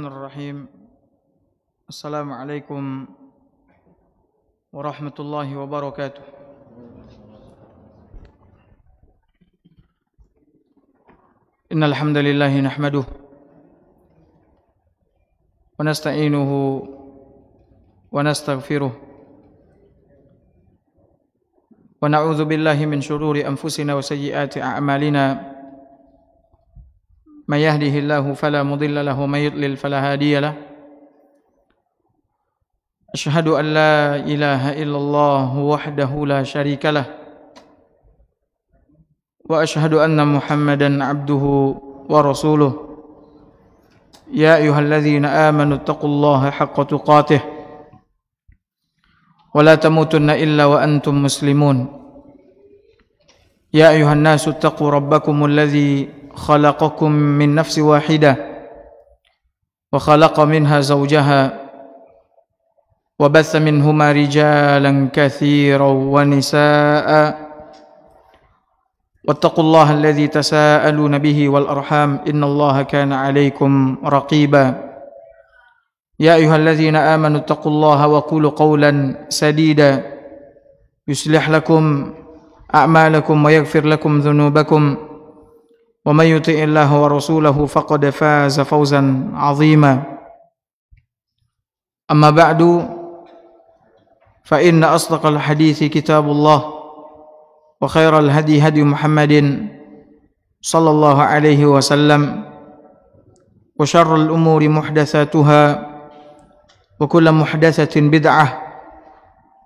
Bismillahirrahmanirrahim. Assalamualaikum warahmatullahi wabarakatuh. Innal hamdalillah nahmaduhu wa nasta'inuhu wa nastaghfiruh wa na'udzu billahi min shururi anfusina wa sayyiati a'malina. May yahdihillahu fala mudilla lahu wa may yudlil fala hadiya lahu. Asyhadu an la ilaha illallah wahdahu la syarika lah wa asyhadu anna Muhammadan abduhu wa rasuluh. Ya ayyuhalladzina amanu taqullaha haqqa tuqatih wa la tamutunna illa wa antum muslimun. Ya ayyuhan nasu taqu rabbakumul ladzi خلقكم من نفس واحدة وخلق منها زوجها وبث منهما رجالا كثيرا ونساء واتقوا الله الذي تساءلون به والأرحام إن الله كان عليكم رقيبا. يا أيها الذين آمنوا اتقوا الله وقولوا قولا سديدا يصلح لكم أعمالكم ويغفر لكم ذنوبكم ومن يطع الله ورسوله فقد فاز فوزا عظيما. أما بعد فإن أصدق الحديث كتاب الله وخير الهدي هدي محمد صلى الله عليه وسلم وشر الأمور محدثاتها وكل محدثة بدعة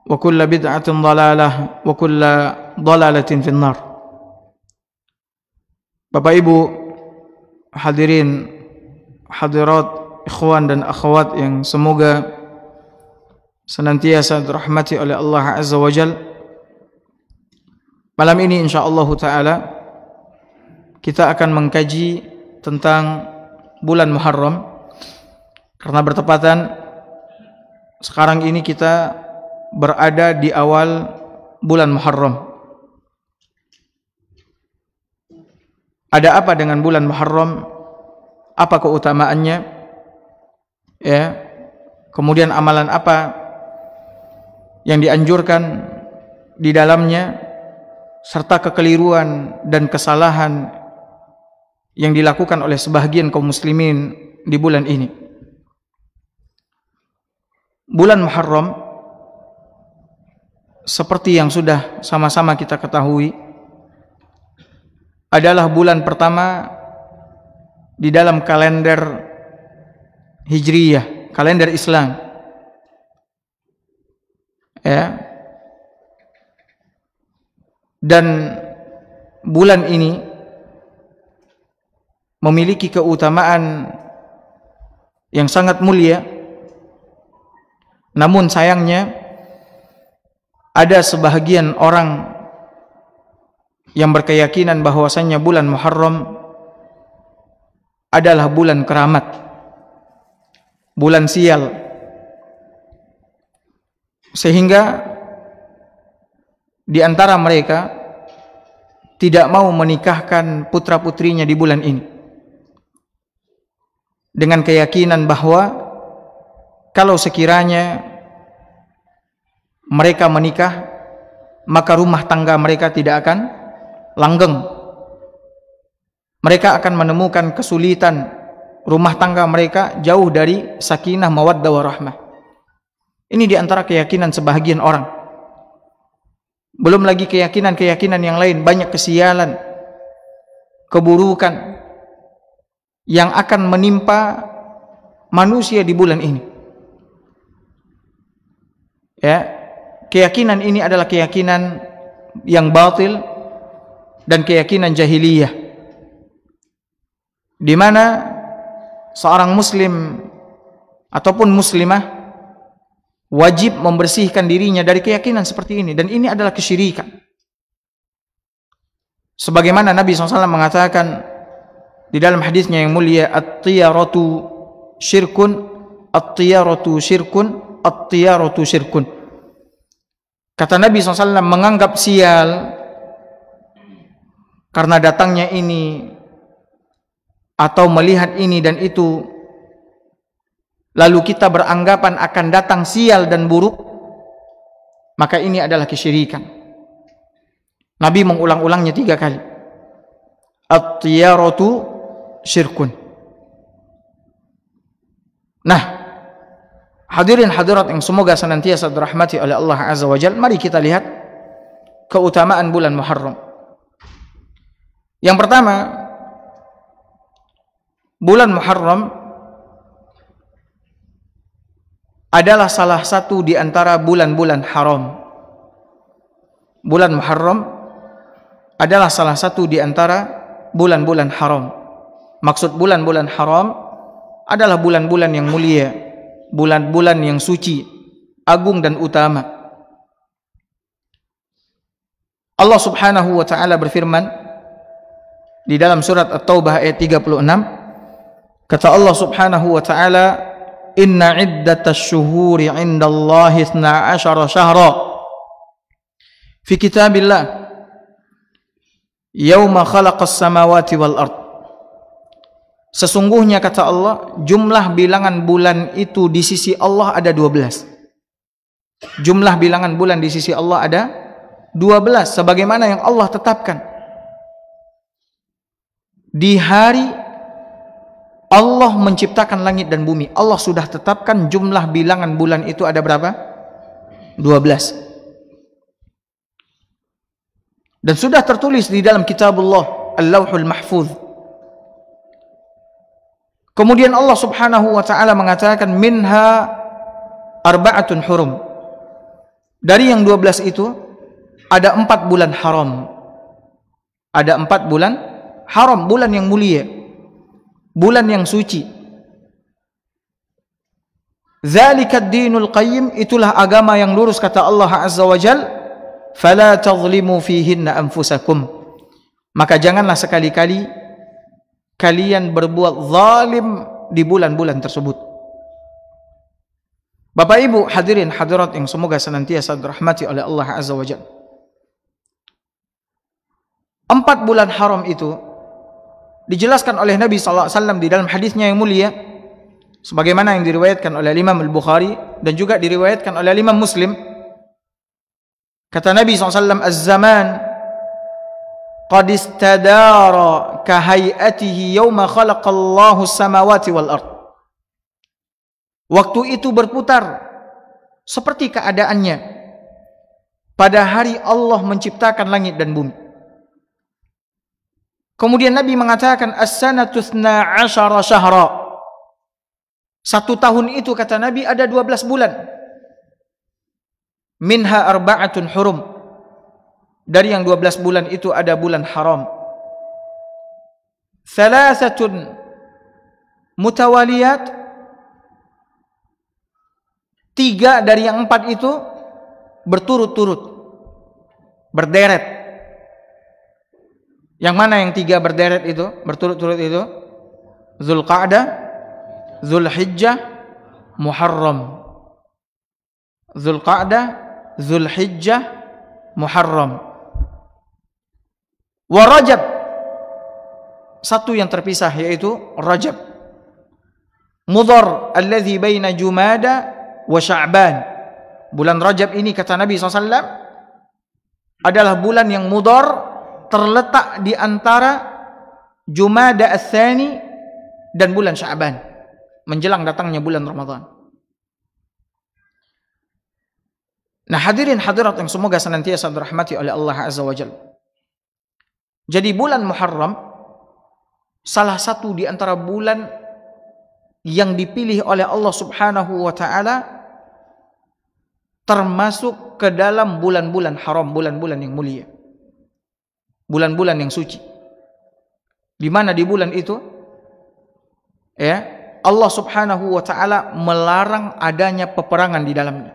وكل بدعة ضلالة وكل ضلالة في النار. Bapak Ibu hadirin hadirat, ikhwan dan akhwat yang semoga senantiasa dirahmati oleh Allah Azza wa Jalla. Malam ini insyaallah taala kita akan mengkaji tentang bulan Muharram, karena bertepatan sekarang ini kita berada di awal bulan Muharram. Ada apa dengan bulan Muharram? Apa keutamaannya? Ya. Kemudian amalan apa yang dianjurkan di dalamnya, serta kekeliruan dan kesalahan yang dilakukan oleh sebahagian kaum muslimin di bulan ini. Bulan Muharram seperti yang sudah sama-sama kita ketahui adalah bulan pertama di dalam kalender Hijriyah, kalender Islam. Ya. Dan bulan ini memiliki keutamaan yang sangat mulia. Namun sayangnya ada sebahagian orang yang berkeyakinan bahwasannya bulan Muharram adalah bulan keramat, bulan sial, sehingga di antara mereka tidak mau menikahkan putra-putrinya di bulan ini dengan keyakinan bahwa kalau sekiranya mereka menikah, maka rumah tangga mereka tidak akan langgeng. Mereka akan menemukan kesulitan, rumah tangga mereka jauh dari sakinah, mawaddah, warahmah. Ini di antara keyakinan sebahagian orang. Belum lagi keyakinan-keyakinan yang lain, banyak kesialan, keburukan yang akan menimpa manusia di bulan ini. Ya, keyakinan ini adalah keyakinan yang batil dan keyakinan jahiliyah, di mana seorang muslim ataupun muslimah wajib membersihkan dirinya dari keyakinan seperti ini, dan ini adalah kesyirikan. Sebagaimana Nabi SAW mengatakan di dalam hadisnya yang mulia, at-tiyaratu syirkun, at-tiyaratu syirkun, at-tiyaratu syirkun. Kata Nabi SAW, menganggap sial karena datangnya ini atau melihat ini dan itu lalu kita beranggapan akan datang sial dan buruk, maka ini adalah kesyirikan. Nabi mengulang-ulangnya 3 kali. At-tiyaratu syirkun. Nah, hadirin hadirat yang semoga senantiasa dirahmati oleh Allah Azza wa Jalla, mari kita lihat keutamaan bulan Muharram. Yang pertama, bulan Muharram adalah salah satu di antara bulan-bulan haram. Bulan Muharram adalah salah satu di antara bulan-bulan haram. Maksud bulan-bulan haram adalah bulan-bulan yang mulia, bulan-bulan yang suci, agung dan utama. Allah Subhanahu wa taala berfirman di dalam surat At-Taubah ayat 36, kata Allah Subhanahu wa taala, "Inna iddatash syuhuri 'indallahi 12 syahra fi kitabillah yauma khalaqas samawati wal ard." Sesungguhnya kata Allah, jumlah bilangan bulan itu di sisi Allah ada 12. Jumlah bilangan bulan di sisi Allah ada 12 sebagaimana yang Allah tetapkan. Di hari Allah menciptakan langit dan bumi, Allah sudah tetapkan jumlah bilangan bulan itu ada berapa? 12. Dan sudah tertulis di dalam kitabullah Al-Lauhul Mahfuz. Kemudian Allah Subhanahu wa taala mengatakan minha arba'atun hurum. Dari yang 12 itu ada 4 bulan haram. Ada 4 bulan haram, bulan yang mulia, bulan yang suci. Dzalikad dinul qayyim, itulah agama yang lurus kata Allah Azza wa Jalla, fala tadhlimu fihinna anfusakum. Maka janganlah sekali-kali kalian berbuat zalim di bulan-bulan tersebut. Bapak Ibu hadirin hadirat yang semoga senantiasa dirahmati oleh Allah Azza wa Jalla. 4 bulan haram itu dijelaskan oleh Nabi sallallahu alaihi wasallam di dalam hadisnya yang mulia sebagaimana yang diriwayatkan oleh Imam Al-Bukhari dan juga diriwayatkan oleh Imam Muslim. Kata Nabi sallallahu alaihi wasallam, "Az-zaman qad istadara ka hay'atihi yawma khalaqallahu as-samawati wal ard." Waktu itu berputar seperti keadaannya pada hari Allah menciptakan langit dan bumi. Kemudian Nabi mengatakan as-sanatu 12 syahra. 1 tahun itu kata Nabi ada 12 bulan. Minha arba'atun hurum. Dari yang 12 bulan itu ada bulan haram. Thalathatun mutawaliyat. 3 dari yang 4 itu berturut-turut, berderet. Yang mana yang 3 berderet itu, berturut-turut itu? Dzulqa'dah, Dzulhijjah, Muharram. Dzulqa'dah, Dzulhijjah, Muharram. Wa Rajab, satu yang terpisah yaitu Rajab. Mudhar alladhi baina Jumada wa Sya'ban. Bulan Rajab ini kata Nabi SAW adalah bulan yang mudhar, terletak di antara Jumada Ats-Tsani dan bulan Sya'ban, menjelang datangnya bulan Ramadan. Nah hadirin hadirat yang semoga senantiasa dirahmati oleh Allah Azza wa Jalla. Jadi bulan Muharram salah satu di antara bulan yang dipilih oleh Allah Subhanahu wa taala termasuk ke dalam bulan-bulan haram, bulan-bulan yang mulia, bulan-bulan yang suci. Di mana di bulan itu ya Allah Subhanahu wa taala melarang adanya peperangan di dalamnya.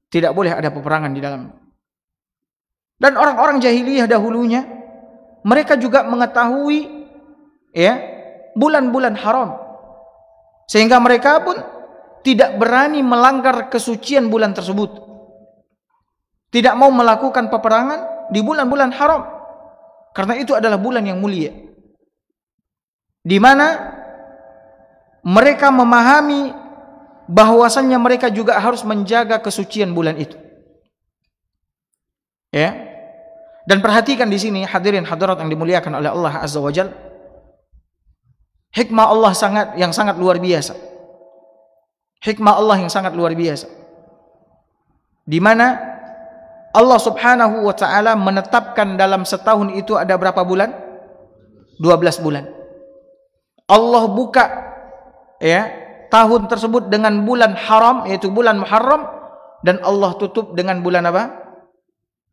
Tidak boleh ada peperangan di dalamnya. Dan orang-orang jahiliyah dahulunya mereka juga mengetahui ya bulan-bulan haram, sehingga mereka pun tidak berani melanggar kesucian bulan tersebut, tidak mau melakukan peperangan di bulan-bulan haram, karena itu adalah bulan yang mulia, di mana mereka memahami bahwasannya mereka juga harus menjaga kesucian bulan itu. Ya. Dan perhatikan di sini hadirin hadirat yang dimuliakan oleh Allah Azza wa Jalla. Hikmah Allah yang sangat luar biasa. Hikmah Allah yang sangat luar biasa. Di mana Allah Subhanahu wa taala menetapkan dalam setahun itu ada berapa bulan? 12 bulan. Allah buka ya tahun tersebut dengan bulan haram, yaitu bulan Muharram, dan Allah tutup dengan bulan apa?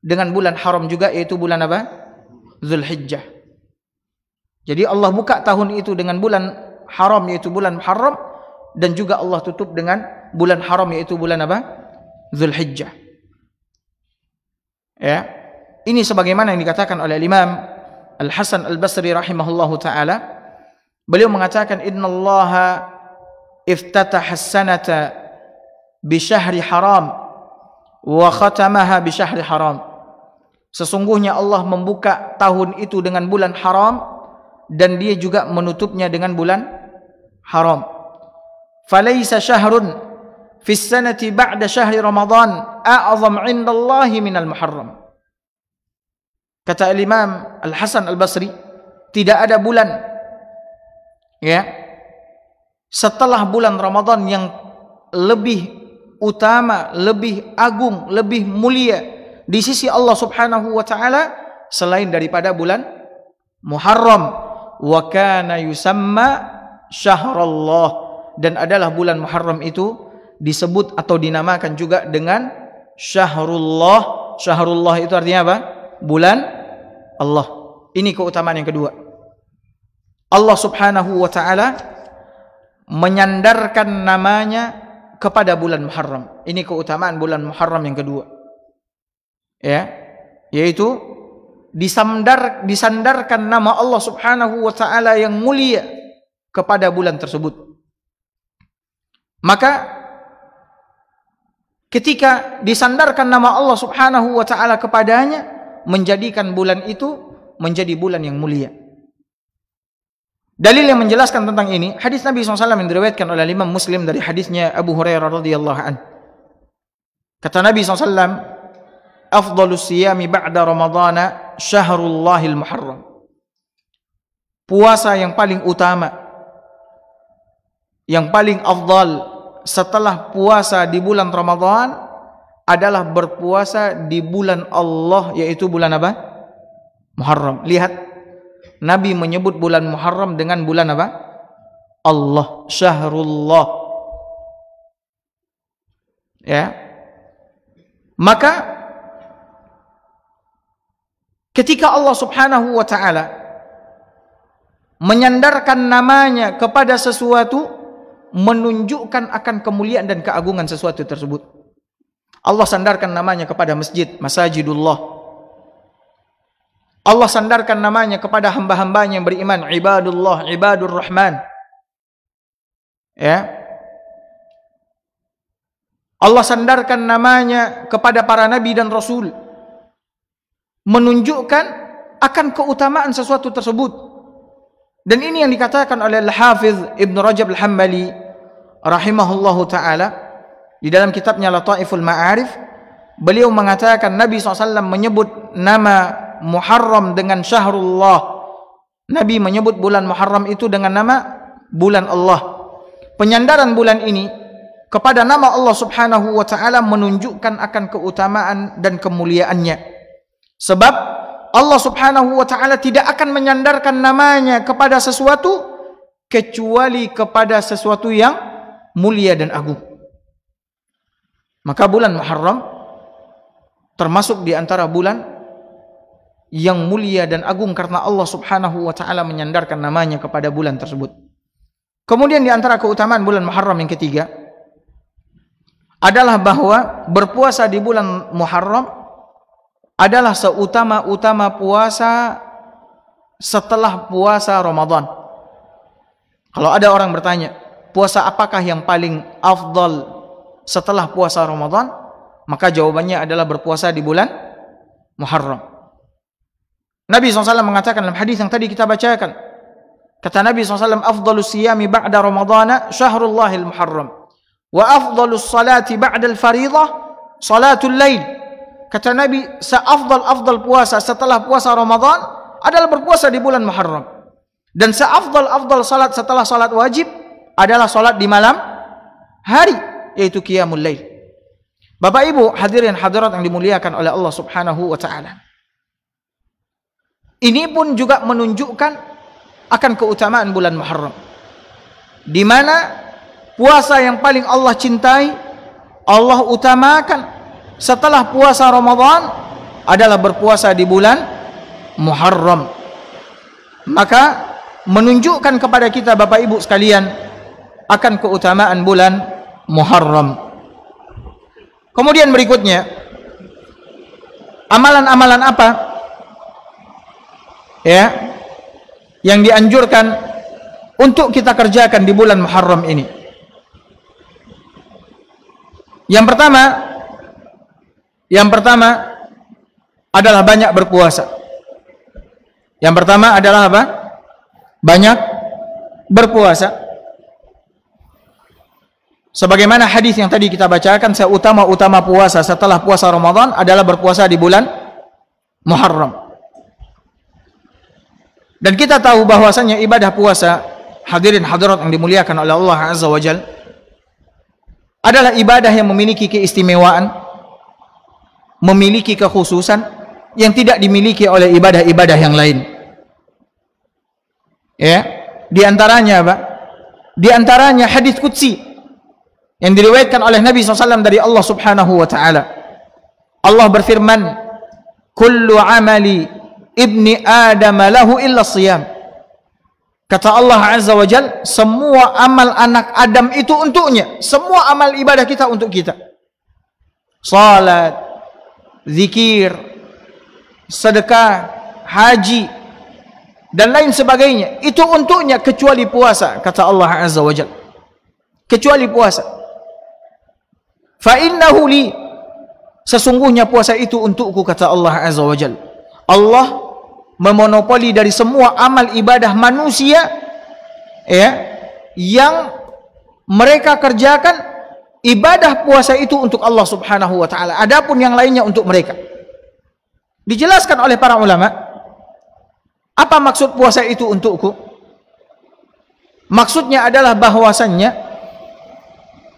Dengan bulan haram juga, yaitu bulan apa? Zulhijjah. Jadi Allah buka tahun itu dengan bulan haram, yaitu bulan Muharram, dan juga Allah tutup dengan bulan haram, yaitu bulan apa? Zulhijjah. Ya, ini sebagaimana yang dikatakan oleh Imam Al-Hasan Al-Basri rahimahullahu taala. Beliau mengatakan, innallaha iftataha as-sanata bi syahri haram wa khatamaha bi syahri haram. Sesungguhnya Allah membuka tahun itu dengan bulan haram dan dia juga menutupnya dengan bulan haram. Falaysa syahrun fi as-sanati ba'da syahri Ramadan a'zam 'inda Allah minal Muharram. Kata Imam Al-Hasan Al-Basri, tidak ada bulan ya setelah bulan Ramadan yang lebih utama, lebih agung, lebih mulia di sisi Allah Subhanahu wa taala selain daripada bulan Muharram. Wa kana yusamma syahrallah, dan adalah bulan Muharram itu disebut atau dinamakan juga dengan syahrullah. Syahrullah itu artinya apa? Bulan Allah. Ini keutamaan yang kedua. Allah Subhanahu wa taala menyandarkan namanya kepada bulan Muharram. Ini keutamaan bulan Muharram yang kedua. Ya, yaitu disandarkan nama Allah Subhanahu wa taala yang mulia kepada bulan tersebut. Maka ketika disandarkan nama Allah Subhanahu wa taala kepadanya, menjadikan bulan itu menjadi bulan yang mulia. Dalil yang menjelaskan tentang ini, hadis Nabi SAW yang diriwayatkan oleh Imam Muslim dari hadisnya Abu Hurairah radhiyallahu anhu. Kata Nabi SAW, afdhalus siyami ba'da Ramadana syahrullahil Muharram. Puasa yang paling utama, yang paling afdal setelah puasa di bulan Ramadan adalah berpuasa di bulan Allah, yaitu bulan apa? Muharram. Lihat, Nabi menyebut bulan Muharram dengan bulan apa? Allah, syahrullah. Ya. Maka ketika Allah Subhanahu wa taala menyandarkan namanya kepada sesuatu, menunjukkan akan kemuliaan dan keagungan sesuatu tersebut. Allah sandarkan namanya kepada masjid, masajidullah. Allah sandarkan namanya kepada hamba-hambanya yang beriman, ibadullah, ibadur rahman. Ya. Allah sandarkan namanya kepada para nabi dan rasul, menunjukkan akan keutamaan sesuatu tersebut. Dan ini yang dikatakan oleh Al-Hafiz Ibn Rajab Al-Hambali rahimahullahu ta'ala di dalam kitabnya Lataiful Ma'arif. Beliau mengatakan Nabi SAW menyebut nama Muharram dengan syahrullah. Nabi menyebut bulan Muharram itu dengan nama bulan Allah. Penyandaran bulan ini kepada nama Allah Subhanahu wa ta'ala menunjukkan akan keutamaan dan kemuliaannya. Sebab Allah Subhanahu wa ta'ala tidak akan menyandarkan namanya kepada sesuatu kecuali kepada sesuatu yang mulia dan agung. Maka bulan Muharram termasuk di antara bulan yang mulia dan agung karena Allah Subhanahu wa ta'ala menyandarkan namanya kepada bulan tersebut. Kemudian di antara keutamaan bulan Muharram yang ketiga adalah bahwa berpuasa di bulan Muharram adalah seutama-utama puasa setelah puasa Ramadan. Kalau ada orang bertanya, puasa apakah yang paling afdal setelah puasa Ramadan? Maka jawabannya adalah berpuasa di bulan Muharram. Nabi SAW mengatakan dalam hadis yang tadi kita bacakan, kata Nabi SAW, afdalus siyami ba'da Ramadana syahrullahil Muharram Wa afdalus salati ba'dal fariḍah salatul lail. Kata Nabi, seafdal puasa setelah puasa Ramadan adalah berpuasa di bulan Muharram. Dan seafdal salat setelah salat wajib adalah salat di malam hari, yaitu qiyamul lail. Bapak Ibu hadirin hadirat yang dimuliakan oleh Allah Subhanahu wa taala. Ini pun juga menunjukkan akan keutamaan bulan Muharram, di mana puasa yang paling Allah cintai, Allah utamakan setelah puasa Ramadan adalah berpuasa di bulan Muharram. Maka menunjukkan kepada kita Bapak Ibu sekalian akan keutamaan bulan Muharram. Kemudian berikutnya, amalan-amalan apa ya yang dianjurkan untuk kita kerjakan di bulan Muharram ini? Yang pertama adalah banyak berpuasa. Yang pertama adalah apa? Banyak berpuasa. Sebagaimana hadis yang tadi kita bacakan, seutama-utama puasa setelah puasa Ramadan adalah berpuasa di bulan Muharram. Dan kita tahu bahwasanya ibadah puasa, hadirin hadirat yang dimuliakan oleh Allah Azza wa Jalla, adalah ibadah yang memiliki keistimewaan, memiliki kekhususan yang tidak dimiliki oleh ibadah-ibadah yang lain. Ya, di antaranya apa? Di antaranya hadis qudsi yang diriwayatkan oleh Nabi SAW dari Allah Subhanahu wa taala. Allah berfirman, "Kullu amali ibni Adam lahu illa shiyam." Kata Allah Azza wa Jalla, semua amal anak Adam itu untuknya. Semua amal ibadah kita untuk kita. Salat, zikir, sedekah, haji, dan lain sebagainya, itu untuknya kecuali puasa, kata Allah Azza wa Jalla. Kecuali puasa. Fa innahu li, sesungguhnya puasa itu untukku, kata Allah Azza wa Jalla. Allah memonopoli dari semua amal ibadah manusia ya yang mereka kerjakan, ibadah puasa itu untuk Allah Subhanahu wa taala. Adapun yang lainnya untuk mereka. Dijelaskan oleh para ulama, apa maksud puasa itu untukku? Maksudnya adalah bahwasannya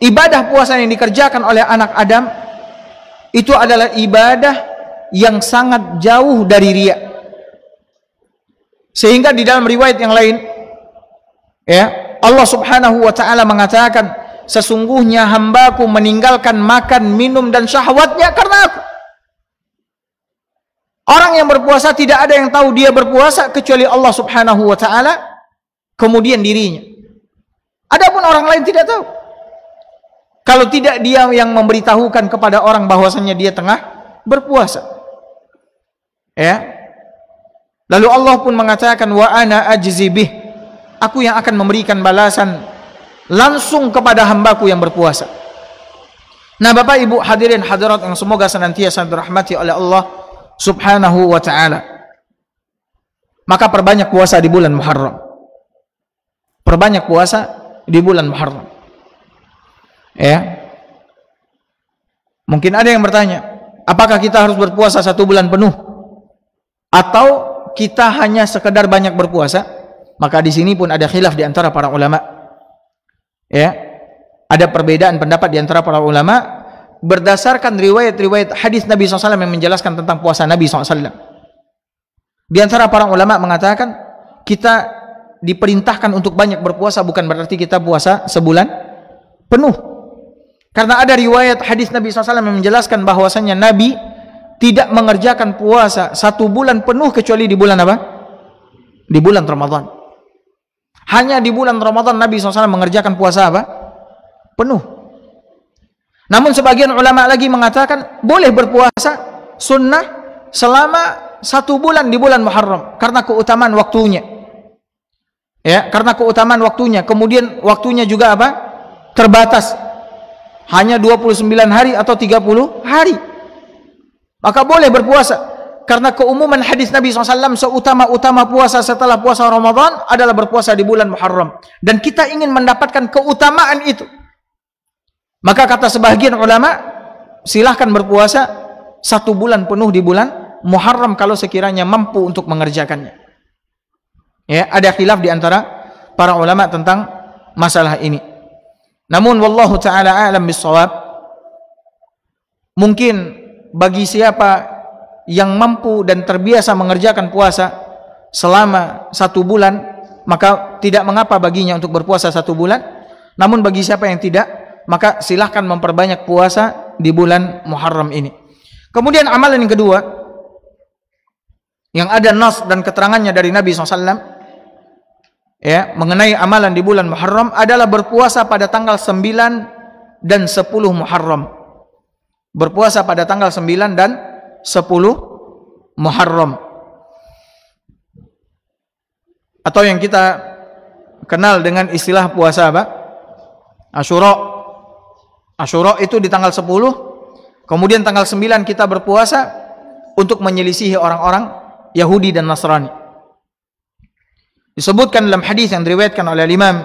ibadah puasa yang dikerjakan oleh anak Adam itu adalah ibadah yang sangat jauh dari riya. Sehingga di dalam riwayat yang lain ya, Allah Subhanahu wa taala mengatakan, sesungguhnya hambaku meninggalkan makan, minum dan syahwatnya karena aku. Orang yang berpuasa tidak ada yang tahu dia berpuasa kecuali Allah Subhanahu wa taala, kemudian dirinya. Adapun orang lain tidak tahu. Kalau tidak dia yang memberitahukan kepada orang bahwasanya dia tengah berpuasa. Ya. Lalu Allah pun mengatakan, wa ana ajzi bih, aku yang akan memberikan balasan langsung kepada hambaku yang berpuasa. Nah, Bapak Ibu hadirin hadirat yang semoga senantiasa dirahmati oleh Allah Subhanahu wa taala. Maka perbanyak puasa di bulan Muharram. Perbanyak puasa di bulan Muharram. Ya. Mungkin ada yang bertanya, apakah kita harus berpuasa 1 bulan penuh atau kita hanya sekedar banyak berpuasa? Maka di sini pun ada khilaf di antara para ulama. Ya, ada perbedaan pendapat di antara para ulama berdasarkan riwayat-riwayat hadis Nabi SAW yang menjelaskan tentang puasa Nabi SAW. Di antara para ulama mengatakan kita diperintahkan untuk banyak berpuasa bukan berarti kita puasa sebulan penuh. Karena ada riwayat hadis Nabi SAW yang menjelaskan bahwasanya Nabi tidak mengerjakan puasa 1 bulan penuh kecuali di bulan apa? Di bulan Ramadan. Hanya di bulan Ramadan Nabi SAW mengerjakan puasa apa? Penuh. Namun sebagian ulama lagi mengatakan boleh berpuasa sunnah selama 1 bulan di bulan Muharram karena keutamaan waktunya. Ya, karena keutamaan waktunya. Kemudian waktunya juga apa? Terbatas. Hanya 29 hari atau 30 hari. Maka boleh berpuasa karena keumuman hadis Nabi SAW, seutama-utama puasa setelah puasa Ramadan adalah berpuasa di bulan Muharram, dan kita ingin mendapatkan keutamaan itu. Maka kata sebagian ulama, silahkan berpuasa 1 bulan penuh di bulan Muharram kalau sekiranya mampu untuk mengerjakannya. Ya, ada khilaf di antara para ulama tentang masalah ini. Namun wallahu taala a'lam bissawab, mungkin bagi siapa yang mampu dan terbiasa mengerjakan puasa selama 1 bulan, maka tidak mengapa baginya untuk berpuasa 1 bulan. Namun bagi siapa yang tidak, maka silahkan memperbanyak puasa di bulan Muharram ini. Kemudian amalan yang kedua, yang ada nas dan keterangannya dari Nabi SAW, ya, mengenai amalan di bulan Muharram adalah berpuasa pada tanggal 9 dan 10 Muharram. Berpuasa pada tanggal 9 dan 10 Muharram. Atau yang kita kenal dengan istilah puasa apa? Asyura. Asyura itu di tanggal 10, kemudian tanggal 9 kita berpuasa untuk menyelisihi orang-orang Yahudi dan Nasrani. Disebutkan dalam hadis yang diriwayatkan oleh Imam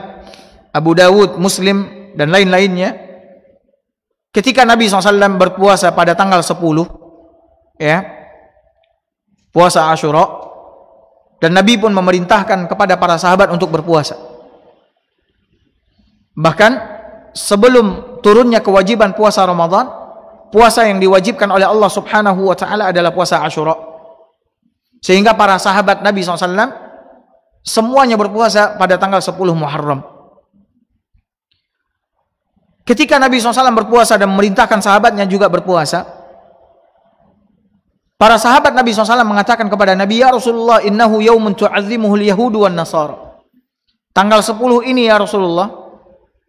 Abu Dawud, Muslim dan lain-lainnya, ketika Nabi SAW berpuasa pada tanggal 10, ya, puasa Asyura, dan Nabi pun memerintahkan kepada para sahabat untuk berpuasa. Bahkan sebelum turunnya kewajiban puasa Ramadan, puasa yang diwajibkan oleh Allah Subhanahu wa taala adalah puasa Asyura. Sehingga para sahabat Nabi SAW semuanya berpuasa pada tanggal 10 Muharram. Ketika Nabi SAW berpuasa dan memerintahkan sahabatnya juga berpuasa, para sahabat Nabi SAW mengatakan kepada Nabi, "Ya Rasulullah, innahu yaumun tu'azzimuhul yahudu wan nasara." Tanggal 10 ini ya Rasulullah,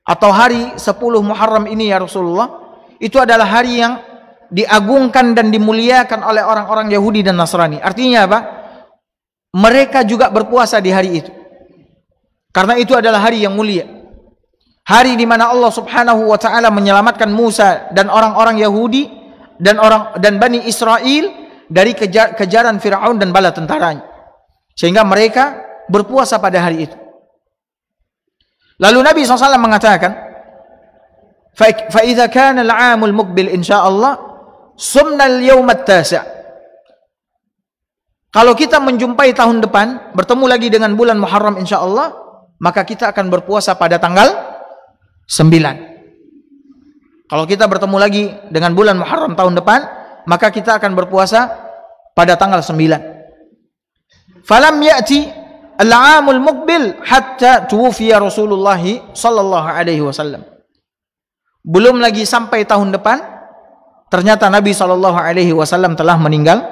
atau hari 10 Muharram ini ya Rasulullah, itu adalah hari yang diagungkan dan dimuliakan oleh orang-orang Yahudi dan Nasrani. Artinya apa? Mereka juga berpuasa di hari itu. Karena itu adalah hari yang mulia. Hari di mana Allah Subhanahu wa taala menyelamatkan Musa dan orang-orang Yahudi dan Bani Israel dari kejaran Firaun dan bala tentaranya. Sehingga mereka berpuasa pada hari itu. Lalu Nabi SAW mengatakan, فَإِذَا كَانَ الْعَامُ الْمُقْبِلِ إِنْشَاءَ سُمْنَا الْيَوْمَ التَّاسِعِ. Kalau kita menjumpai tahun depan, bertemu lagi dengan bulan Muharram insyaallah, maka kita akan berpuasa pada tanggal 9. Kalau kita bertemu lagi dengan bulan Muharram tahun depan, maka kita akan berpuasa pada tanggal 9. Falam ya'ti al-'amul muqbil hatta tuwfiya Rasulullah sallallahu alaihi wasallam. Belum lagi sampai tahun depan, ternyata Nabi sallallahu alaihi wasallam telah meninggal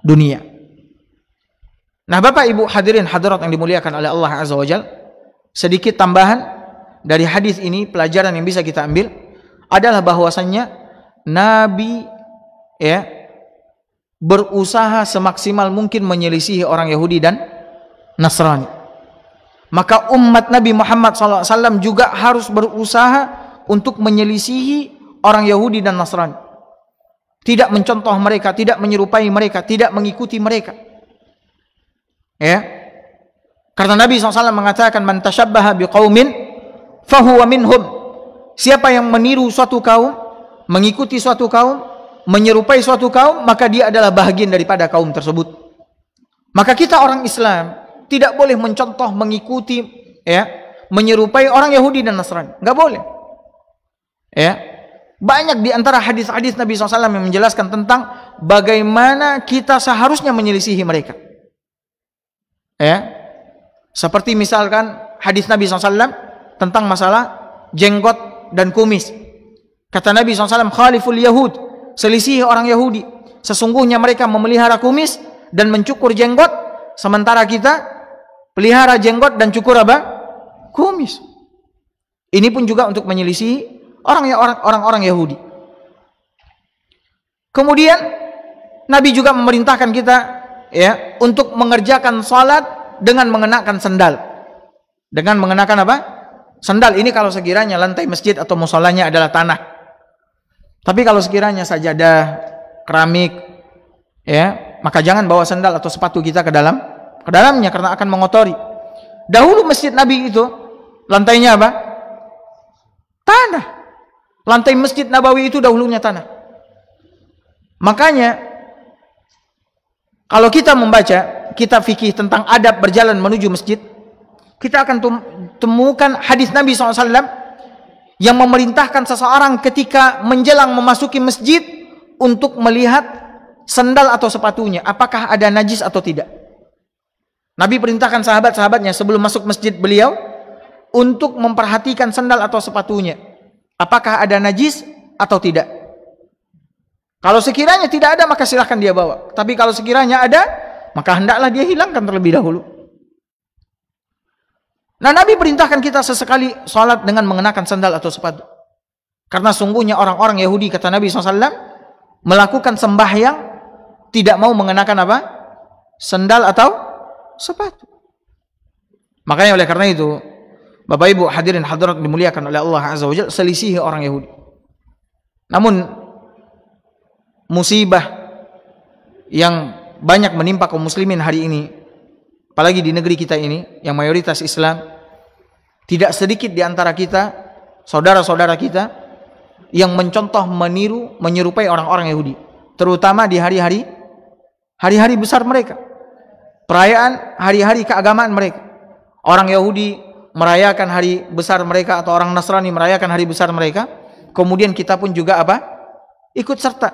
dunia. Nah, Bapak Ibu hadirin hadirat yang dimuliakan oleh Allah Azza wa Jalla, sedikit tambahan dari hadis ini, pelajaran yang bisa kita ambil adalah bahwasannya Nabi, ya, berusaha semaksimal mungkin menyelisihi orang Yahudi dan Nasrani. Maka umat Nabi Muhammad SAW juga harus berusaha untuk menyelisihi orang Yahudi dan Nasrani. Tidak mencontoh mereka, tidak menyerupai mereka, tidak mengikuti mereka. Ya, karena Nabi SAW mengatakan, "Man tashabbaha biqaumin fahuwa minhum." Siapa yang meniru suatu kaum, mengikuti suatu kaum, menyerupai suatu kaum, maka dia adalah bahagian daripada kaum tersebut. Maka kita orang Islam tidak boleh mencontoh, mengikuti, ya, menyerupai orang Yahudi dan Nasrani. Enggak boleh. Ya. Banyak di antara hadis-hadis Nabi SAW yang menjelaskan tentang bagaimana kita seharusnya menyelisihi mereka. Ya. Seperti misalkan hadis Nabi SAW tentang masalah jenggot dan kumis. Kata Nabi SAW, "Khaliful Yahud," selisihi orang Yahudi. Sesungguhnya mereka memelihara kumis dan mencukur jenggot, sementara kita pelihara jenggot dan cukur apa? Kumis. Ini pun juga untuk menyelisihi orang-orang Yahudi. Kemudian Nabi juga memerintahkan kita, ya, untuk mengerjakan salat dengan mengenakan sandal. Dengan mengenakan apa? Sandal. Ini kalau sekiranya lantai masjid atau musholanya adalah tanah. Tapi kalau sekiranya sajadah, keramik, ya, maka jangan bawa sandal atau sepatu kita ke dalamnya karena akan mengotori. Dahulu masjid Nabi itu lantainya apa? Tanah. Lantai Masjid Nabawi itu dahulunya tanah. Makanya kalau kita membaca kitab fikih tentang adab berjalan menuju masjid, kita akan temukan hadis Nabi SAW yang memerintahkan seseorang ketika menjelang memasuki masjid untuk melihat sandal atau sepatunya, apakah ada najis atau tidak. Nabi perintahkan sahabat-sahabatnya sebelum masuk masjid beliau untuk memperhatikan sandal atau sepatunya, apakah ada najis atau tidak. Kalau sekiranya tidak ada, maka silahkan dia bawa. Tapi kalau sekiranya ada, maka hendaklah dia hilangkan terlebih dahulu. Nah, Nabi perintahkan kita sesekali sholat dengan mengenakan sandal atau sepatu. Karena sungguhnya orang-orang Yahudi, kata Nabi SAW, melakukan sembahyang tidak mau mengenakan apa? Sandal atau sepatu. Makanya oleh karena itu, Bapak Ibu hadirin hadirat dimuliakan oleh Allah Azza wa Jalla, selisihi orang Yahudi. Namun musibah yang banyak menimpa kaum muslimin hari ini, apalagi di negeri kita ini yang mayoritas Islam, tidak sedikit di antara kita, saudara-saudara kita, yang mencontoh, meniru, menyerupai orang-orang Yahudi, terutama di hari-hari besar mereka, perayaan hari-hari keagamaan mereka. Orang Yahudi merayakan hari besar mereka, atau orang Nasrani merayakan hari besar mereka, kemudian kita pun juga apa? Ikut serta,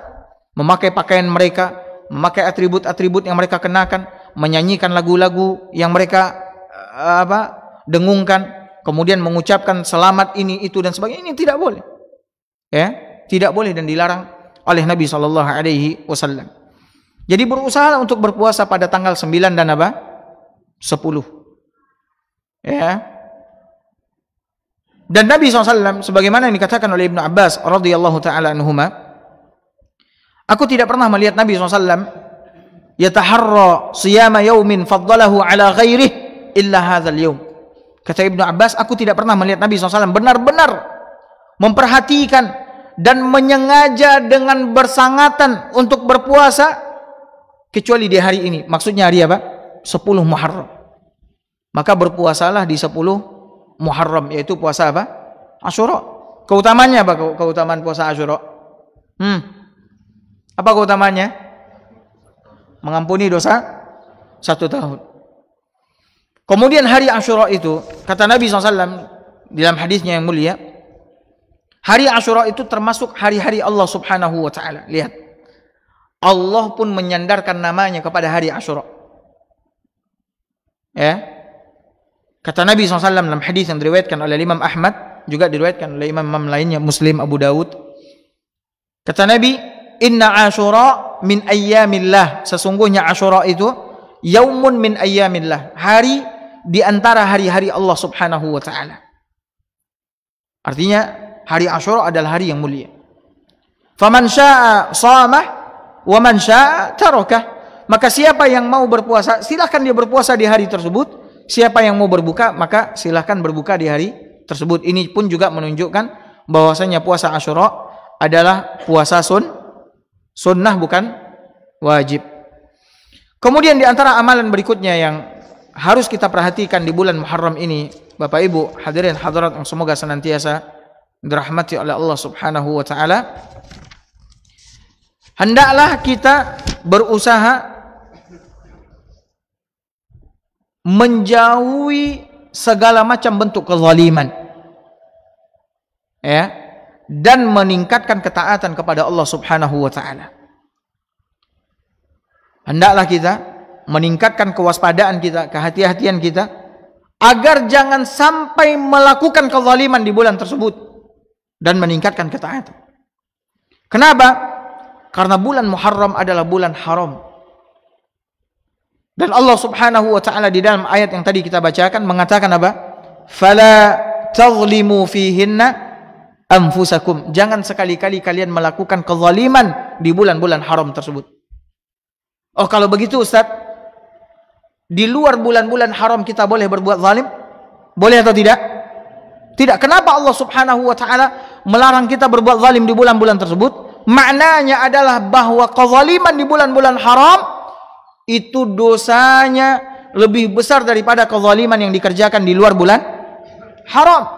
memakai pakaian mereka, memakai atribut-atribut yang mereka kenakan, menyanyikan lagu-lagu yang mereka dengungkan, kemudian mengucapkan selamat ini itu dan sebagainya. Ini tidak boleh, ya, tidak boleh dan dilarang oleh Nabi SAW. Jadi berusaha untuk berpuasa pada tanggal 9 dan 10, ya. Dan Nabi SAW sebagaimana yang dikatakan oleh Ibnu Abbas radhiyallahu taala anhuma, aku tidak pernah melihat Nabi SAW yataharra siyama yaumin faddalahu ala ghairih illa hadzal yaum. Kata Ibnu Abbas, aku tidak pernah melihat Nabi SAW benar-benar memperhatikan dan menyengaja dengan bersangatan untuk berpuasa kecuali di hari ini. Maksudnya hari apa? 10 Muharram. Maka berpuasalah di 10 Muharram, yaitu puasa apa? Asyura. Keutamanya apa? Keutamaan puasa Asyura? Apa keutamanya? Mengampuni dosa 1 tahun. Kemudian hari Asyura itu, kata Nabi SAW dalam hadisnya yang mulia, hari Asyura itu termasuk hari-hari Allah Subhanahu wa taala. Lihat, Allah pun menyandarkan namanya kepada hari Asyura. Ya. Kata Nabi SAW dalam hadis yang diriwayatkan oleh Imam Ahmad, juga diriwayatkan oleh imam-imam lainnya, Muslim, Abu Dawud. Kata Nabi, inna Asyura min ayyamillah, sesungguhnya Asyura itu yaumun min ayyamillah, hari di antara hari-hari Allah Subhanahu wa taala. Artinya hari Asyura adalah hari yang mulia. Faman syaa'a shamah wa man syaa'a tarakah. Maka siapa yang mau berpuasa, silakan dia berpuasa di hari tersebut. Siapa yang mau berbuka, maka silahkan berbuka di hari tersebut. Ini pun juga menunjukkan bahwasanya puasa Asyura adalah puasa sunnah, bukan wajib. Kemudian di antara amalan berikutnya yang harus kita perhatikan di bulan Muharram ini, Bapak Ibu hadirin hadirat yang semoga senantiasa dirahmati oleh Allah Subhanahu wa taala, hendaklah kita berusaha menjauhi segala macam bentuk kezaliman, ya, dan meningkatkan ketaatan kepada Allah Subhanahu wa taala. Hendaklah kita meningkatkan kewaspadaan kita, kehati-hatian kita, agar jangan sampai melakukan kezaliman di bulan tersebut dan meningkatkan ketaatan. Kenapa? Karena bulan Muharram adalah bulan haram. Dan Allah Subhanahu wa taala di dalam ayat yang tadi kita bacakan mengatakan apa? Fala tazlimu fihinna anfusakum. Jangan sekali-kali kalian melakukan kezaliman di bulan-bulan haram tersebut. Oh, kalau begitu Ustaz, di luar bulan-bulan haram kita boleh berbuat zalim? Boleh atau tidak? Tidak. Kenapa Allah Subhanahu wa taala melarang kita berbuat zalim di bulan-bulan tersebut? Maknanya adalah bahwa kezaliman di bulan-bulan haram itu dosanya lebih besar daripada kezaliman yang dikerjakan di luar bulan haram.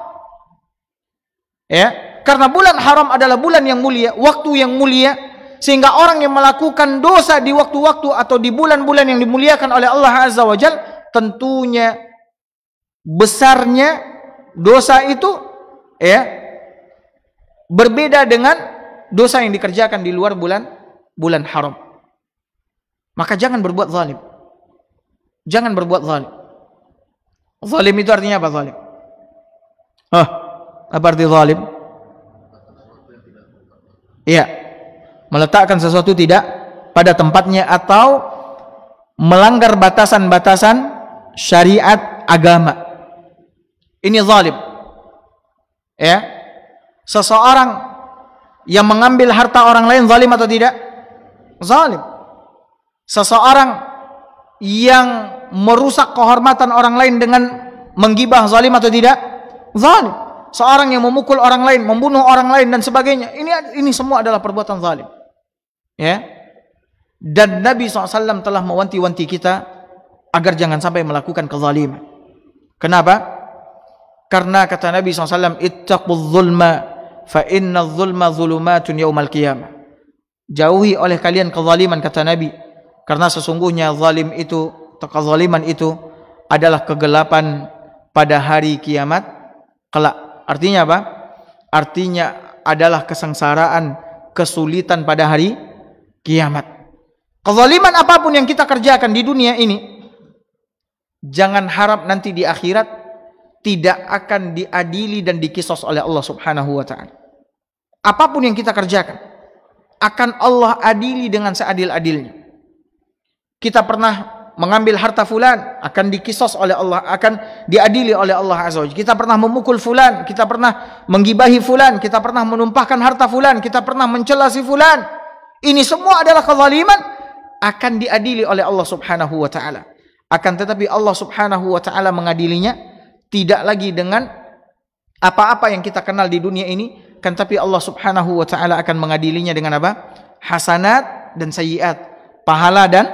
Ya, Karena bulan haram adalah bulan yang mulia, waktu yang mulia, sehingga orang yang melakukan dosa di waktu-waktu atau di bulan-bulan yang dimuliakan oleh Allah Azza wa Jalla, tentunya besarnya dosa itu ya berbeda dengan dosa yang dikerjakan di luar bulan haram. Maka jangan berbuat zalim. Jangan berbuat zalim. Zalim itu artinya apa zalim? Apa arti zalim? Iya, meletakkan sesuatu tidak pada tempatnya atau melanggar batasan-batasan syariat agama. Ini zalim. Ya. Seseorang yang mengambil harta orang lain zalim atau tidak? Zalim. Seseorang yang merusak kehormatan orang lain dengan menggibah zalim atau tidak? Zalim. Seorang yang memukul orang lain, membunuh orang lain dan sebagainya. Ini semua adalah perbuatan zalim. Ya. Dan Nabi SAW telah mewanti-wanti kita agar jangan sampai melakukan kezaliman. Kenapa? Karena kata Nabi SAW, ittaqul zulma fa inna zulma zulumatun yaumal qiyamah. Jauhi oleh kalian kezaliman, kata Nabi, karena sesungguhnya zalim itu, kezaliman itu adalah kegelapan pada hari kiamat kelak. Artinya apa? Artinya adalah kesengsaraan, kesulitan pada hari kiamat. Kezaliman apapun yang kita kerjakan di dunia ini, jangan harap nanti di akhirat tidak akan diadili dan dikisos oleh Allah Subhanahu wa taala. Apapun yang kita kerjakan akan Allah adili dengan seadil-adilnya. Kita pernah mengambil harta fulan, akan dikisos oleh Allah, akan diadili oleh Allah Azza wa Jalla. Kita pernah memukul fulan, kita pernah menggibahi fulan, kita pernah menumpahkan harta fulan, kita pernah mencela si fulan. Ini semua adalah kezaliman, akan diadili oleh Allah Subhanahu wa taala. Akan tetapi Allah Subhanahu wa taala mengadilinya tidak lagi dengan apa-apa yang kita kenal di dunia ini, kan tapi Allah Subhanahu wa taala akan mengadilinya dengan apa? Hasanat dan sayyiat, pahala dan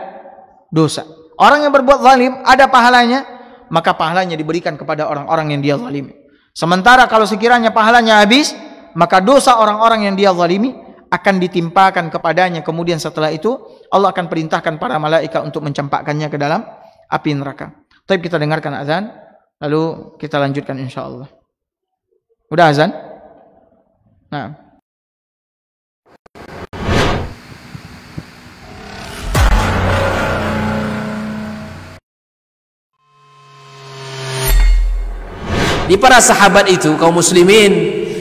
dosa. Orang yang berbuat zalim ada pahalanya, maka pahalanya diberikan kepada orang-orang yang dia zalimi. Sementara kalau sekiranya pahalanya habis, maka dosa orang-orang yang dia zalimi akan ditimpakan kepadanya. Kemudian setelah itu Allah akan perintahkan para malaikat untuk mencampakkannya ke dalam api neraka. Tapi kita dengarkan azan, lalu kita lanjutkan insyaallah. Udah azan? Nah. Di para sahabat itu, kaum muslimin,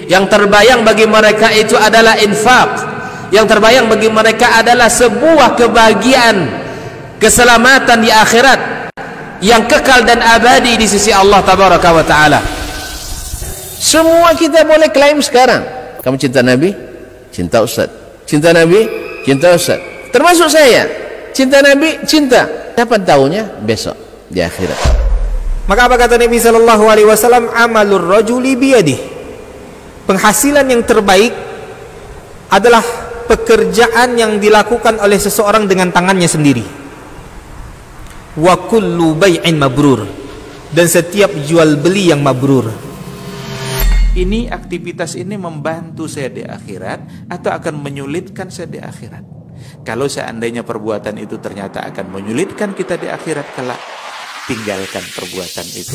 yang terbayang bagi mereka itu adalah infak. Yang terbayang bagi mereka adalah sebuah kebahagiaan, keselamatan di akhirat yang kekal dan abadi di sisi Allah Tabaraka wa Ta'ala. Semua kita boleh klaim sekarang. Kamu cinta Nabi? Cinta Ustaz. Cinta Nabi? Cinta Ustaz. Termasuk saya. Cinta Nabi? Cinta. Kapan tahunya? Besok di akhirat. Maka apa kata Nabi sallallahu alaihi wasallam? Amalur rajuli biyadih. Penghasilan yang terbaik adalah pekerjaan yang dilakukan oleh seseorang dengan tangannya sendiri. Wa kullu bai'in mabrur. Dan setiap jual beli yang mabrur. Ini aktivitas ini membantu saya di akhirat atau akan menyulitkan saya di akhirat? Kalau seandainya perbuatan itu ternyata akan menyulitkan kita di akhirat kelak, tinggalkan perbuatan itu.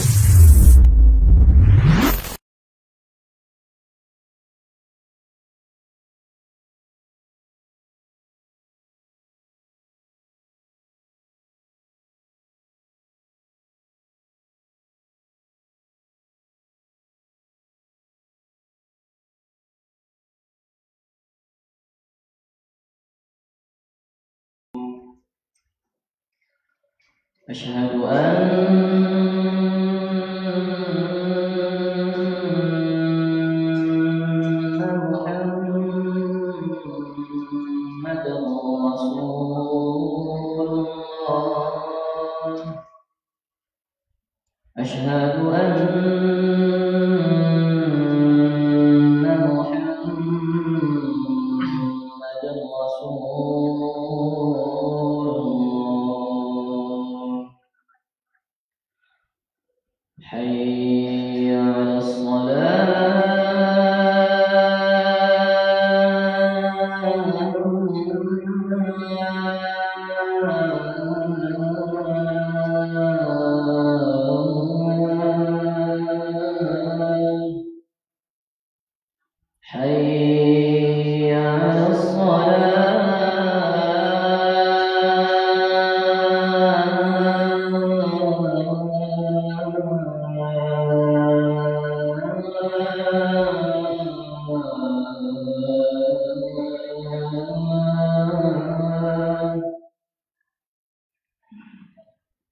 أشهد أن محمدا رسول الله أشهد أن محمدا رسول حي على الصلاة حي على الصلاة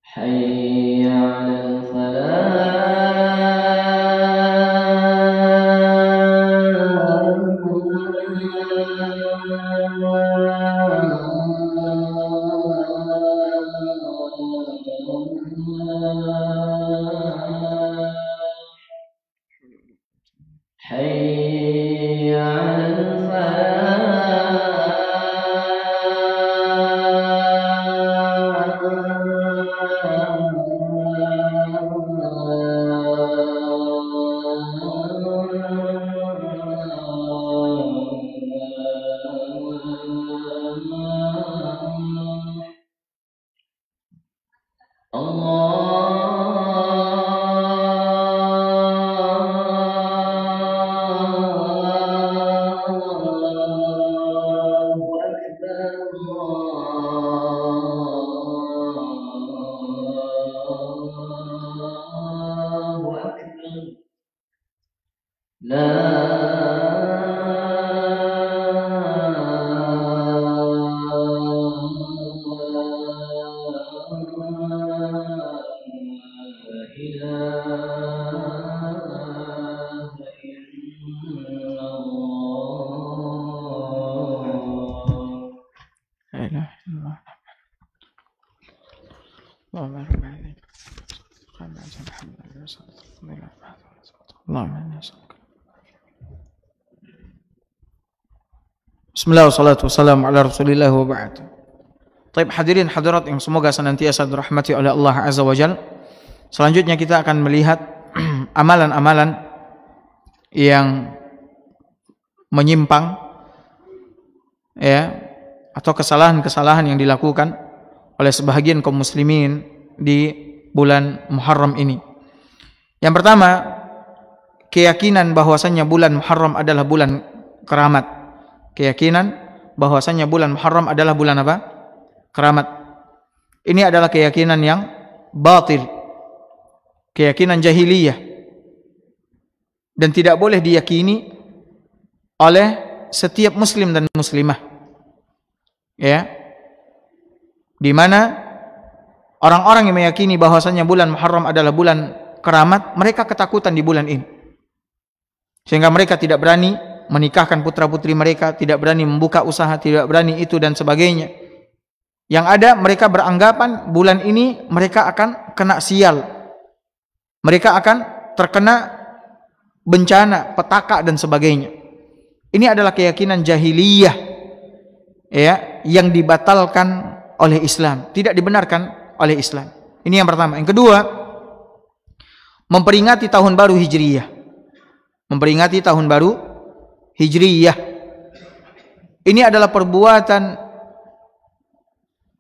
حي على الفلاح حي على الفلاح الله أكبر الله أكبر لا إله إلا الله La ilaha illallah. Allahumma rabbi alaik. Bismillah wassalatu wassalamu ala rasulillah wa ba'd. Taib hadirin hadirat yang semoga senantiasa dirahmati oleh Allah Azza wa Jalla. Selanjutnya kita akan melihat amalan-amalan yang menyimpang ya, atau kesalahan-kesalahan yang dilakukan oleh sebahagian kaum muslimin di bulan Muharram ini. Yang pertama, keyakinan bahwasannya bulan Muharram adalah bulan keramat. Keyakinan bahwasannya bulan Muharram adalah bulan apa? Keramat. Ini adalah keyakinan yang batil. Keyakinan jahiliyah. Dan tidak boleh diyakini oleh setiap muslim dan muslimah. Ya. Di mana orang-orang yang meyakini bahwasannya bulan Muharram adalah bulan keramat, mereka ketakutan di bulan ini. Sehingga mereka tidak berani menikahkan putra-putri mereka, tidak berani membuka usaha, tidak berani itu dan sebagainya. Yang ada mereka beranggapan bulan ini mereka akan kena sial. Mereka akan terkena bencana, petaka dan sebagainya. Ini adalah keyakinan jahiliyah ya, yang dibatalkan oleh Islam, tidak dibenarkan oleh Islam. Ini yang pertama. Yang kedua, memperingati tahun baru Hijriyah. Memperingati tahun baru Hijriyah. Ini adalah perbuatan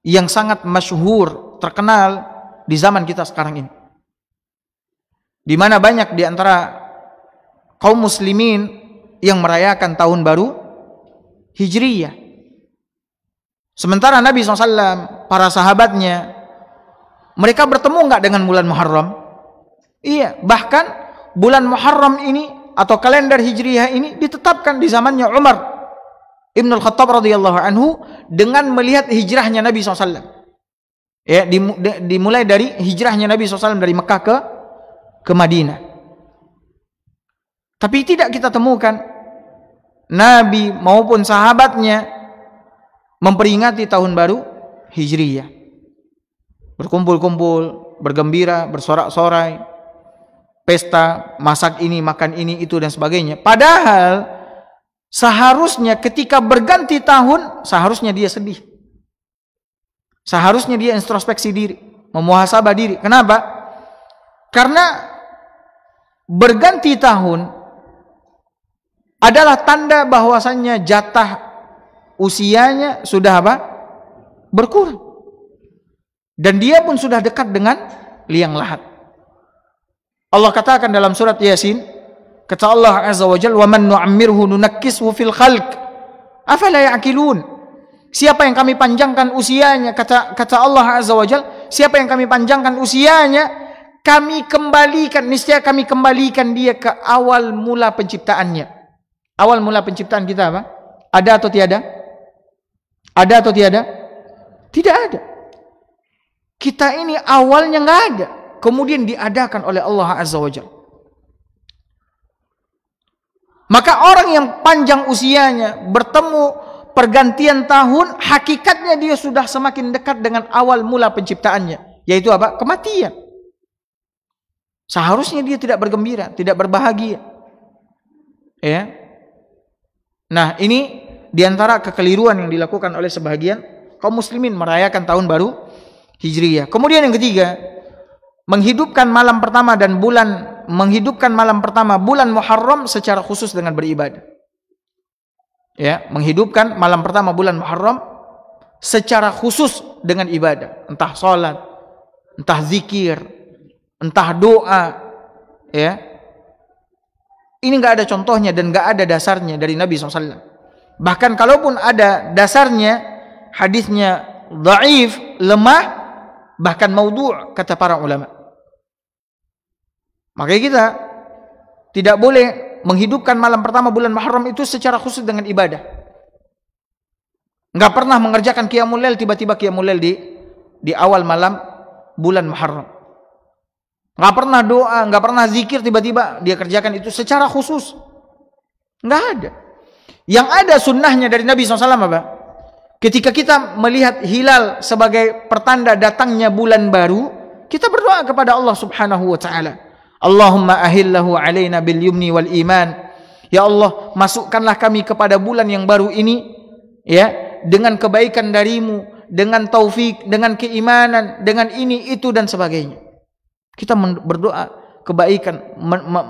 yang sangat masyhur, terkenal di zaman kita sekarang ini. Di mana banyak di antara kaum muslimin yang merayakan tahun baru Hijriyah. Sementara Nabi SAW, para sahabatnya, mereka bertemu enggak dengan bulan Muharram? Iya, bahkan bulan Muharram ini atau kalender Hijriyah ini ditetapkan di zamannya Umar Ibn Al-Khattab radhiyallahu anhu dengan melihat hijrahnya Nabi SAW. Ya, dimulai dari hijrahnya Nabi SAW dari Mekah ke Madinah. Tapi tidak kita temukan Nabi maupun sahabatnya memperingati tahun baru Hijriyah. Berkumpul-kumpul, bergembira, bersorak-sorai, pesta, masak ini, makan ini, itu dan sebagainya. Padahal seharusnya ketika berganti tahun, seharusnya dia sedih. Seharusnya dia introspeksi diri, memuhasabah diri. Kenapa? Karena berganti tahun adalah tanda bahwasannya jatah usianya sudah apa? Berkurang. Dan dia pun sudah dekat dengan liang lahat. Allah katakan dalam surat Yasin, Kata Allah Azza wa Jalla, "Wa man nu'ammirhu nunakkishu fil khalq. Afala ya'qilun?" Siapa yang kami panjangkan usianya, kata Allah Azza wa Jalla, siapa yang kami panjangkan usianya, kami kembalikan, niscaya kami kembalikan dia ke awal mula penciptaannya. Awal mula penciptaan kita apa? Ada atau tiada? Ada atau tiada? Tidak ada. Kita ini awalnya nggak ada, kemudian diadakan oleh Allah Azza wa Jalla. Maka orang yang panjang usianya, bertemu pergantian tahun, hakikatnya dia sudah semakin dekat dengan awal mula penciptaannya, yaitu apa? Kematian. Seharusnya dia tidak bergembira, tidak berbahagia. Ya. Nah, ini diantara kekeliruan yang dilakukan oleh sebahagian kaum muslimin merayakan tahun baru Hijriyah. Kemudian yang ketiga, menghidupkan malam pertama bulan Muharram secara khusus dengan beribadah. Ya, menghidupkan malam pertama bulan Muharram secara khusus dengan ibadah, entah salat, entah zikir, entah doa, ya. Ini nggak ada contohnya dan nggak ada dasarnya dari Nabi SAW. Bahkan kalaupun ada dasarnya, hadisnya dhaif, lemah, bahkan maudhu' kata para ulama. Makanya kita tidak boleh menghidupkan malam pertama bulan Muharram itu secara khusus dengan ibadah. Nggak pernah mengerjakan qiyamul lail, tiba-tiba qiyamul lail di awal malam bulan Muharram. Nggak pernah doa, nggak pernah zikir, tiba-tiba dia kerjakan itu secara khusus. Nggak ada. Yang ada sunnahnya dari Nabi SAW apa? Ketika kita melihat hilal sebagai pertanda datangnya bulan baru, kita berdoa kepada Allah Subhanahu wa Ta'ala. Allahumma ahillahu alaina bil yumni wal iman. Ya Allah, masukkanlah kami kepada bulan yang baru ini, ya, dengan kebaikan darimu, dengan taufik, dengan keimanan, dengan ini, itu, dan sebagainya. Kita berdoa kebaikan,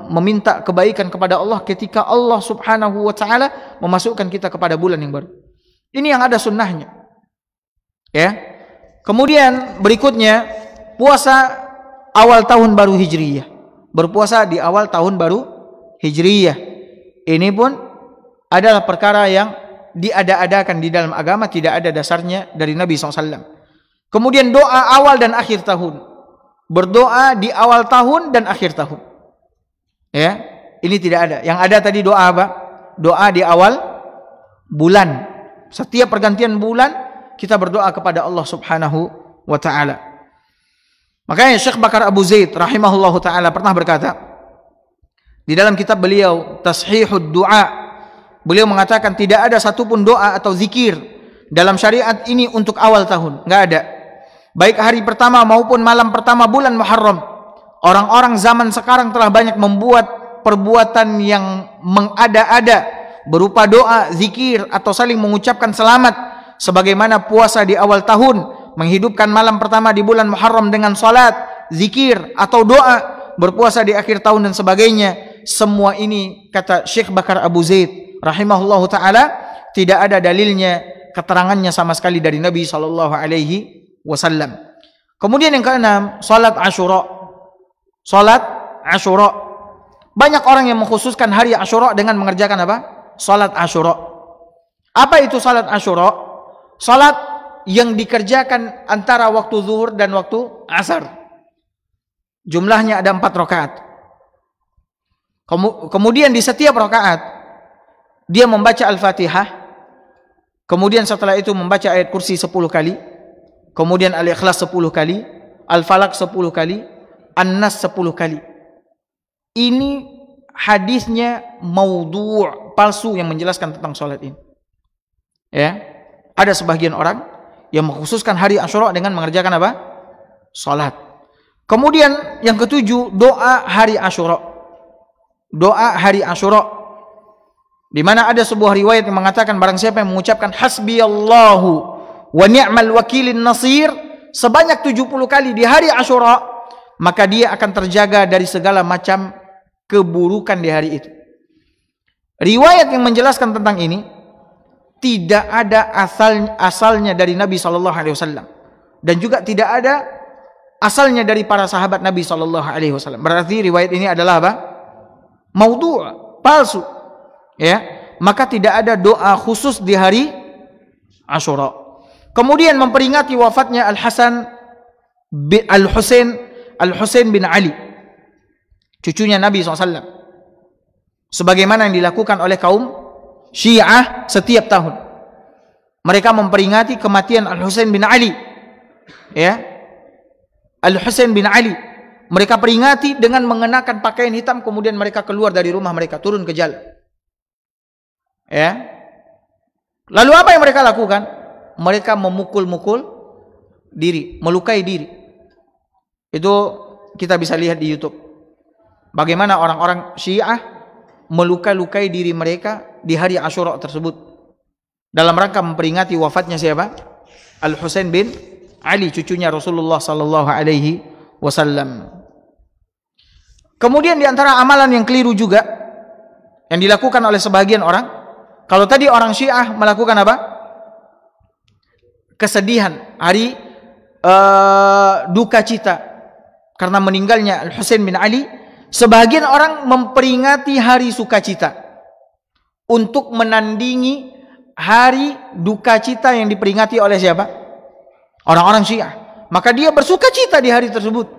meminta kebaikan kepada Allah ketika Allah Subhanahu wa Ta'ala memasukkan kita kepada bulan yang baru. Ini yang ada sunnahnya. Ya. Kemudian berikutnya, puasa awal tahun baru Hijriyah. Berpuasa di awal tahun baru Hijriyah. Ini pun adalah perkara yang diada-adakan di dalam agama, tidak ada dasarnya dari Nabi SAW. Kemudian doa awal dan akhir tahun. Berdoa di awal tahun dan akhir tahun. Ya, ini tidak ada. Yang ada tadi doa apa? Doa di awal bulan. Setiap pergantian bulan kita berdoa kepada Allah Subhanahu wa Ta'ala. Makanya Syekh Bakar Abu Zaid rahimahullahu ta'ala pernah berkata di dalam kitab beliau Tashihud Du'a, beliau mengatakan tidak ada satupun doa atau zikir dalam syariat ini untuk awal tahun, nggak ada. Baik hari pertama maupun malam pertama bulan Muharram. Orang-orang zaman sekarang telah banyak membuat perbuatan yang mengada-ada berupa doa, zikir, atau saling mengucapkan selamat, sebagaimana puasa di awal tahun, menghidupkan malam pertama di bulan Muharram dengan salat, zikir, atau doa, berpuasa di akhir tahun dan sebagainya. Semua ini, kata Syekh Bakar Abu Zaid rahimahullahu ta'ala, tidak ada dalilnya, keterangannya sama sekali dari Nabi SAW. Kemudian yang keenam, salat Asyura. Salat Asyura. Banyak orang yang mengkhususkan hari Asyura dengan mengerjakan apa? Salat Asyura. Apa itu salat Asyura? Salat yang dikerjakan antara waktu zuhur dan waktu asar. Jumlahnya ada 4 rakaat. Kemudian di setiap rakaat dia membaca Al-Fatihah. Kemudian setelah itu membaca ayat kursi 10 kali. Kemudian Al-Ikhlas 10 kali, Al-Falaq 10 kali, An-Nas 10 kali. Ini hadisnya maudhu', palsu, yang menjelaskan tentang sholat ini. Ya, ada sebagian orang yang mengkhususkan hari Asyura dengan mengerjakan apa? Sholat. Kemudian yang ketujuh, doa hari Asyura. Doa hari Asyura, di mana ada sebuah riwayat yang mengatakan barang siapa yang mengucapkan hasbiyallahu wa ni'mal wakilin nasir sebanyak 70 kali di hari Asyura, maka dia akan terjaga dari segala macam keburukan di hari itu. Riwayat yang menjelaskan tentang ini tidak ada asalnya dari Nabi SAW, dan juga tidak ada asalnya dari para sahabat Nabi SAW. Berarti riwayat ini adalah apa? maudhu', palsu. Ya, maka tidak ada doa khusus di hari Asyura. Kemudian memperingati wafatnya Al-Husain bin Ali, cucunya Nabi SAW, sebagaimana yang dilakukan oleh kaum Syiah setiap tahun. Mereka memperingati kematian Al-Husain bin Ali. Ya, Al-Husain bin Ali, mereka peringati dengan mengenakan pakaian hitam, kemudian mereka keluar dari rumah mereka, turun ke jalan. Ya. Lalu apa yang mereka lakukan? Mereka memukul-mukul diri, melukai diri. Itu kita bisa lihat di YouTube. Bagaimana orang-orang Syiah melukai-lukai diri mereka di hari Asyura tersebut, dalam rangka memperingati wafatnya siapa? Al-Husain bin Ali, cucunya Rasulullah sallallahu alaihi wasallam. Kemudian di antara amalan yang keliru juga yang dilakukan oleh sebagian orang, kalau tadi orang Syiah melakukan apa? Kesedihan, hari duka cita karena meninggalnya Al-Husain bin Ali, sebagian orang memperingati hari sukacita untuk menandingi hari duka cita yang diperingati oleh siapa? Orang-orang Syiah. Maka dia bersuka cita di hari tersebut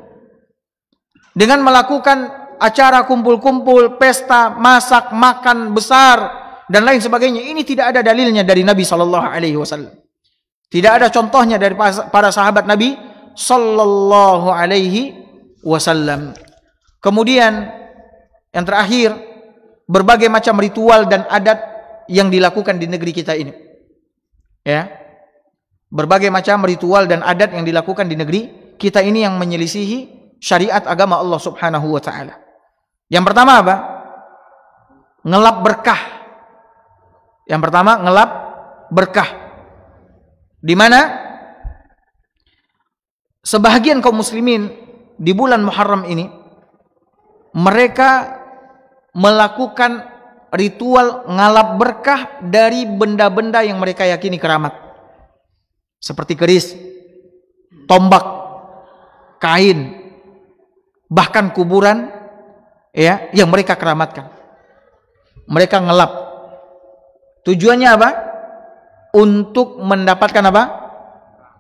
dengan melakukan acara kumpul-kumpul, pesta, masak, makan besar dan lain sebagainya. Ini tidak ada dalilnya dari Nabi sallallahu alaihi wasallam. Tidak ada contohnya dari para sahabat Nabi sallallahu alaihi wasallam. Kemudian yang terakhir, berbagai macam ritual dan adat yang dilakukan di negeri kita ini. Ya. Berbagai macam ritual dan adat yang dilakukan di negeri kita ini yang menyelisihi syariat agama Allah Subhanahu wa taala. Yang pertama apa? Ngelap berkah. Yang pertama ngelap berkah. Di mana sebahagian kaum muslimin di bulan Muharram ini mereka melakukan ritual ngalap berkah dari benda-benda yang mereka yakini keramat, seperti keris, tombak, kain, bahkan kuburan, ya, yang mereka keramatkan. Mereka ngelap. Tujuannya apa? Untuk mendapatkan apa?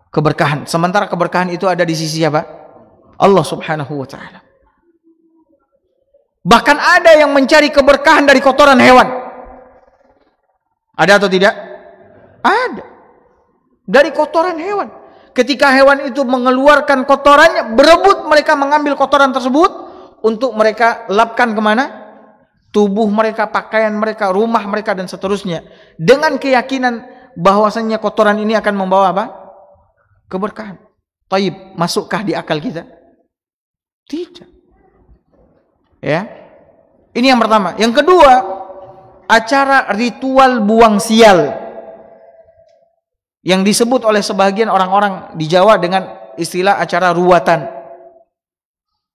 Keberkahan. Sementara keberkahan itu ada di sisi apa? Allah Subhanahu wa taala. Bahkan ada yang mencari keberkahan dari kotoran hewan. Ada atau tidak? Ada. Dari kotoran hewan. Ketika hewan itu mengeluarkan kotorannya, berebut mereka mengambil kotoran tersebut untuk mereka lapkan kemana? Tubuh mereka, pakaian mereka, rumah mereka, dan seterusnya. Dengan keyakinan bahwasannya kotoran ini akan membawa apa? Keberkahan. Taib, masukkah di akal kita? Tidak. Ya. Ini yang pertama. Yang kedua, acara ritual buang sial yang disebut oleh sebagian orang-orang di Jawa dengan istilah acara ruwatan.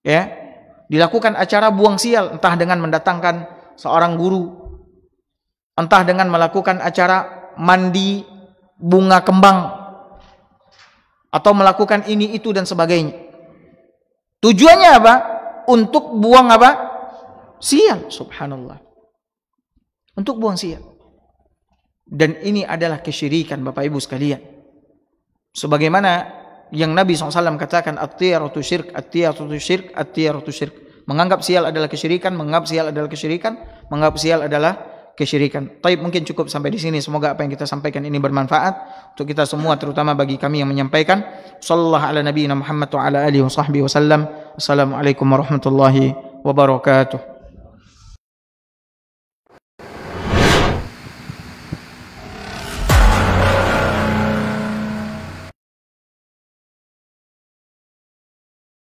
Ya. Dilakukan acara buang sial, entah dengan mendatangkan seorang guru, entah dengan melakukan acara mandi bunga kembang, atau melakukan ini itu dan sebagainya. Tujuannya apa? Untuk buang apa? Sial. Subhanallah. Untuk buang sial. Dan ini adalah kesyirikan, Bapak Ibu sekalian. Sebagaimana yang Nabi SAW katakan, at-tiyaratu syirk, at-tiyaratu syirk, at-tiyaratu syirk. Menganggap sial adalah kesyirikan, menganggap sial adalah kesyirikan, menganggap sial adalah kesyirikan. Taib, mungkin cukup sampai di sini. Semoga apa yang kita sampaikan ini bermanfaat untuk kita semua, terutama bagi kami yang menyampaikan. Sallallahu ala nabiyina Muhammad wa ala alihi wa sahbihi wasallam. Assalamualaikum warahmatullahi wabarakatuh.